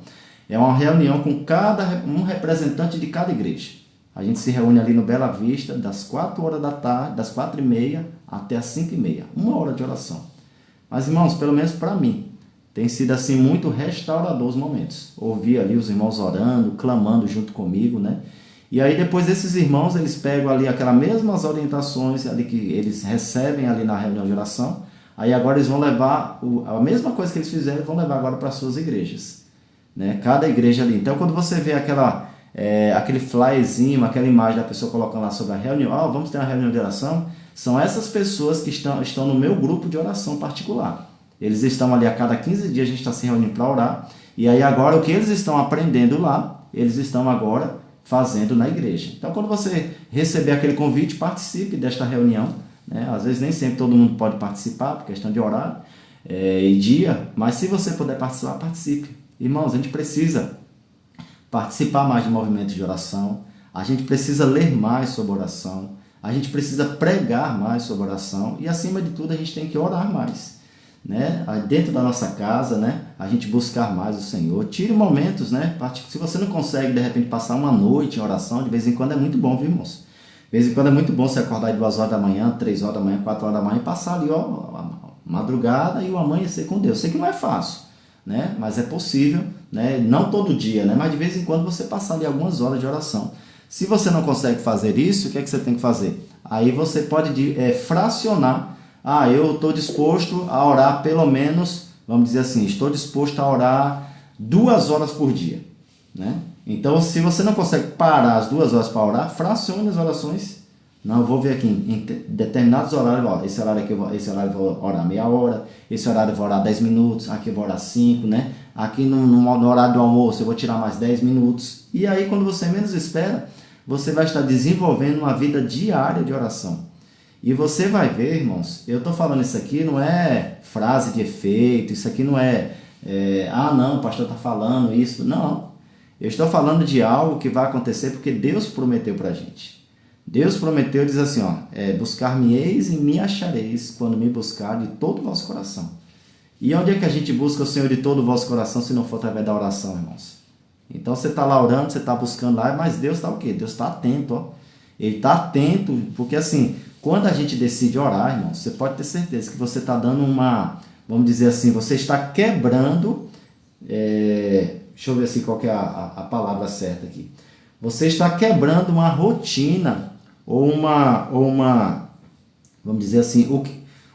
É uma reunião com um representante de cada igreja. A gente se reúne ali no Bela Vista, das 4 horas da tarde, das 4h30 até as 5h30. 1 hora de oração. Mas, irmãos, pelo menos para mim, tem sido assim muito restaurador os momentos. Ouvir ali os irmãos orando, clamando junto comigo, né? E aí depois esses irmãos, eles pegam ali aquelas mesmas orientações ali que eles recebem ali na reunião de oração. Aí agora eles vão levar a mesma coisa que eles fizeram, eles vão levar agora para as suas igrejas. Né? Cada igreja ali. Então quando você vê aquele flyerzinho, aquela imagem da pessoa colocando lá sobre a reunião, vamos ter uma reunião de oração, são essas pessoas que estão no meu grupo de oração particular. Eles estão ali a cada 15 dias, a gente está se reunindo para orar. E aí agora o que eles estão aprendendo lá, eles estão agora fazendo na igreja. Então, quando você receber aquele convite, participe desta reunião. Né? Às vezes nem sempre todo mundo pode participar, por questão de horário e dia, mas se você puder participar, participe. Irmãos, a gente precisa participar mais de movimentos de oração, a gente precisa ler mais sobre oração, a gente precisa pregar mais sobre oração e, acima de tudo, a gente tem que orar mais. Né? Dentro da nossa casa, né? A gente buscar mais o Senhor. Tire momentos, né? Se você não consegue de repente passar uma noite em oração, de vez em quando é muito bom, viu, irmãos? De vez em quando é muito bom você acordar de 2 horas da manhã, 3 horas da manhã, 4 horas da manhã e passar ali a madrugada e o amanhecer com Deus. Sei que não é fácil, né? Mas é possível, né? Não todo dia, né? Mas de vez em quando você passar ali algumas horas de oração. Se você não consegue fazer isso, o que é que você tem que fazer? Aí você pode fracionar. Eu estou disposto a orar pelo menos, vamos dizer assim, estou disposto a orar 2 horas por dia. Né? Então, se você não consegue parar as 2 horas para orar, fracione as orações. Não, eu vou ver aqui em determinados horários, esse horário eu vou orar meia hora, esse horário eu vou orar 10 minutos, aqui eu vou orar 5, né? Aqui no horário do almoço eu vou tirar mais 10 minutos. E aí, quando você menos espera, você vai estar desenvolvendo uma vida diária de oração. E você vai ver, irmãos, eu estou falando isso aqui, não é frase de efeito, isso aqui não não, o pastor está falando isso. Não, eu estou falando de algo que vai acontecer porque Deus prometeu para a gente. Deus prometeu, diz assim, buscar-me-eis e me achareis quando me buscar de todo o vosso coração. E onde é que a gente busca o Senhor de todo o vosso coração se não for através da oração, irmãos? Então você está lá orando, você está buscando lá, mas Deus está o quê? Deus está atento, Ele está atento, porque assim, quando a gente decide orar, irmão, você pode ter certeza que você está dando vamos dizer assim, você está quebrando, deixa eu ver assim qual que é a palavra certa aqui. Você está quebrando uma rotina ou vamos dizer assim,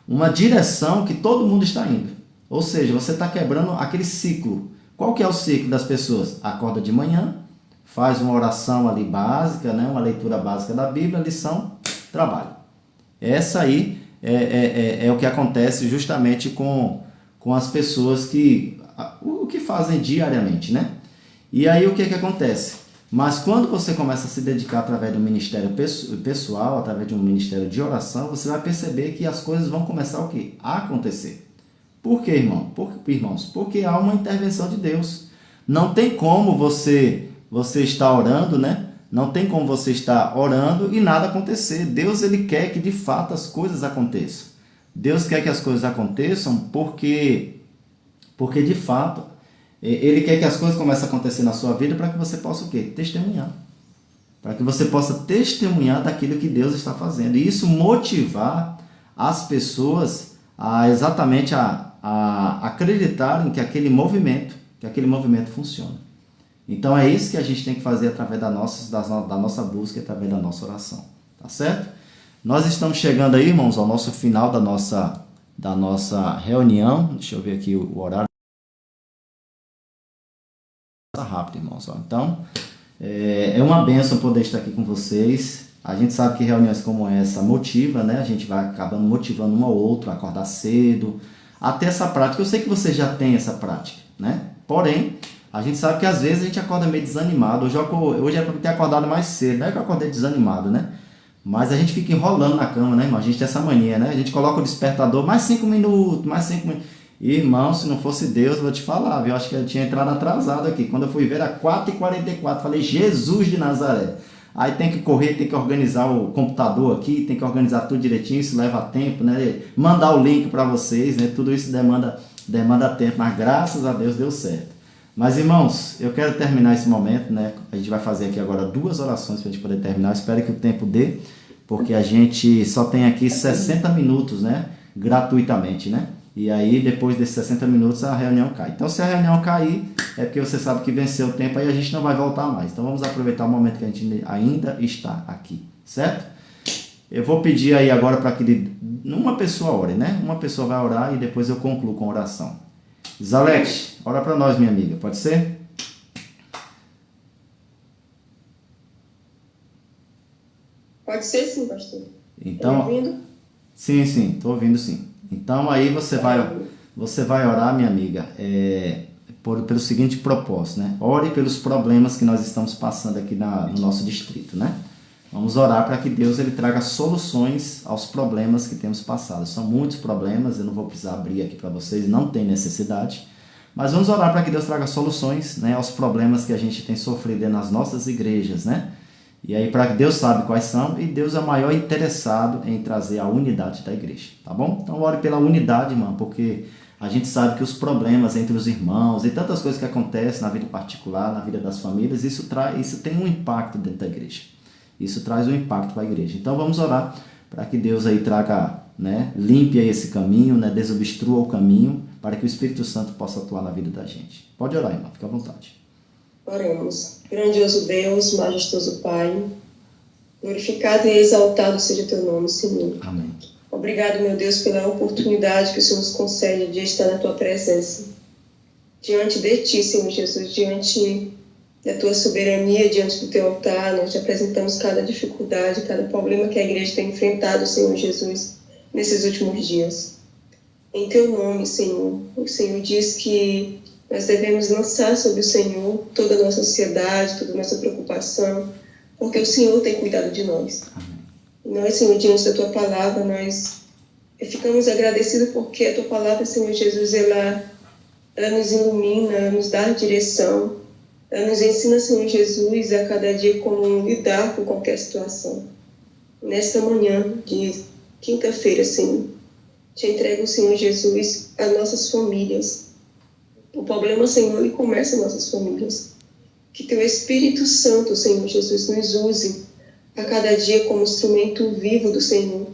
uma direção que todo mundo está indo. Ou seja, você está quebrando aquele ciclo. Qual que é o ciclo das pessoas? Acorda de manhã, faz uma oração ali básica, né? Uma leitura básica da Bíblia, lição, trabalho. Essa aí é o que acontece justamente com as pessoas o que fazem diariamente, né? E aí o que acontece? Mas quando você começa a se dedicar através do ministério pessoal, através de um ministério de oração, você vai perceber que as coisas vão começar o quê? A acontecer. Por quê, irmãos? Porque há uma intervenção de Deus. Não tem como você estar orando, né? Não tem como você estar orando e nada acontecer. Deus, ele quer que de fato as coisas aconteçam. Deus quer que as coisas aconteçam porque de fato ele quer que as coisas comecem a acontecer na sua vida para que você possa o quê? Testemunhar. Para que você possa testemunhar daquilo que Deus está fazendo. E isso motivar as pessoas a exatamente a acreditarem que aquele movimento funciona. Então é isso que a gente tem que fazer através da nossa busca, através da nossa oração. Tá certo? Nós estamos chegando aí, irmãos, ao nosso final da nossa reunião. Deixa eu ver aqui o horário. Rápido, irmãos. Então, é uma bênção poder estar aqui com vocês. A gente sabe que reuniões como essa motiva, né? A gente vai acabando motivando um ao outro a acordar cedo, a ter essa prática. Eu sei que você já tem essa prática, né? Porém, a gente sabe que às vezes a gente acorda meio desanimado. Hoje era para ter acordado mais cedo, não é que eu acordei desanimado, né? Mas a gente fica enrolando na cama, né, irmão? A gente tem essa mania, né? A gente coloca o despertador, mais 5 minutos. Irmão, se não fosse Deus, eu vou te falar, viu? Eu acho que eu tinha entrado atrasado aqui. Quando eu fui ver, era 4h44. Falei, Jesus de Nazaré. Aí tem que correr, tem que organizar o computador aqui, tem que organizar tudo direitinho, isso leva tempo, né? Mandar o link para vocês, né? Tudo isso demanda tempo, mas graças a Deus deu certo. Mas, irmãos, eu quero terminar esse momento, né? A gente vai fazer aqui agora 2 orações para a gente poder terminar. Eu espero que o tempo dê, porque a gente só tem aqui 60 minutos, né? Gratuitamente, né? E aí, depois desses 60 minutos, a reunião cai. Então, se a reunião cair, é porque você sabe que venceu o tempo, aí a gente não vai voltar mais. Então, vamos aproveitar o momento que a gente ainda está aqui, certo? Eu vou pedir aí agora para que uma pessoa ore, né? Uma pessoa vai orar e depois eu concluo com a oração. Zalete, ora para nós, minha amiga, pode ser? Pode ser sim, pastor. Então, tá ouvindo? Sim, estou ouvindo sim. Então aí você vai orar, minha amiga, pelo seguinte propósito, né? Ore pelos problemas que nós estamos passando aqui no nosso distrito, né? Vamos orar para que Deus ele traga soluções aos problemas que temos passado. São muitos problemas, eu não vou precisar abrir aqui para vocês, não tem necessidade. Mas vamos orar para que Deus traga soluções, né, aos problemas que a gente tem sofrido nas nossas igrejas, né? E aí, para que Deus sabe quais são, e Deus é o maior interessado em trazer a unidade da igreja, tá bom? Então, ore pela unidade, irmão, porque a gente sabe que os problemas entre os irmãos e tantas coisas que acontecem na vida particular, na vida das famílias, isso tem um impacto dentro da igreja. Isso traz um impacto para a igreja. Então, vamos orar para que Deus aí traga, né, limpe aí esse caminho, né, desobstrua o caminho, para que o Espírito Santo possa atuar na vida da gente. Pode orar, irmão, fica à vontade. Oremos. Grandioso Deus, majestoso Pai, glorificado e exaltado seja teu nome, Senhor. Amém. Obrigado, meu Deus, pela oportunidade que o Senhor nos concede de estar na tua presença. Diante de ti, Senhor Jesus, diante da tua soberania, diante do teu altar, nós te apresentamos cada dificuldade, cada problema que a igreja tem enfrentado, Senhor Jesus, nesses últimos dias. Em teu nome, Senhor, o Senhor diz que nós devemos lançar sobre o Senhor toda a nossa ansiedade, toda a nossa preocupação, porque o Senhor tem cuidado de nós. Amém. E nós, Senhor, diante da tua palavra, nós ficamos agradecidos porque a tua palavra, Senhor Jesus, ela nos ilumina, ela nos dá direção, ela nos ensina, Senhor Jesus, a cada dia como lidar com qualquer situação. Nesta manhã de quinta-feira, Senhor, te entrego, Senhor Jesus, as nossas famílias. O problema, Senhor, ele começa em nossas famílias. Que teu Espírito Santo, Senhor Jesus, nos use a cada dia como instrumento vivo do Senhor,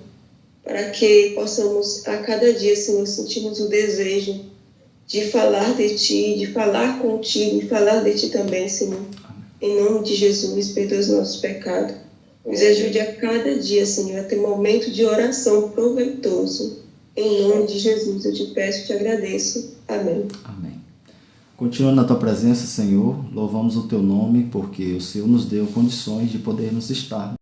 para que possamos a cada dia, Senhor, sentirmos o desejo de falar de Ti, de falar contigo e falar de Ti também, Senhor. Em nome de Jesus, perdoa os nossos pecados. Nos ajude a cada dia, Senhor, a ter um momento de oração proveitoso. Em nome de Jesus, eu te peço e te agradeço. Amém. Amém. Continuando na tua presença, Senhor, louvamos o teu nome, porque o Senhor nos deu condições de podermos estar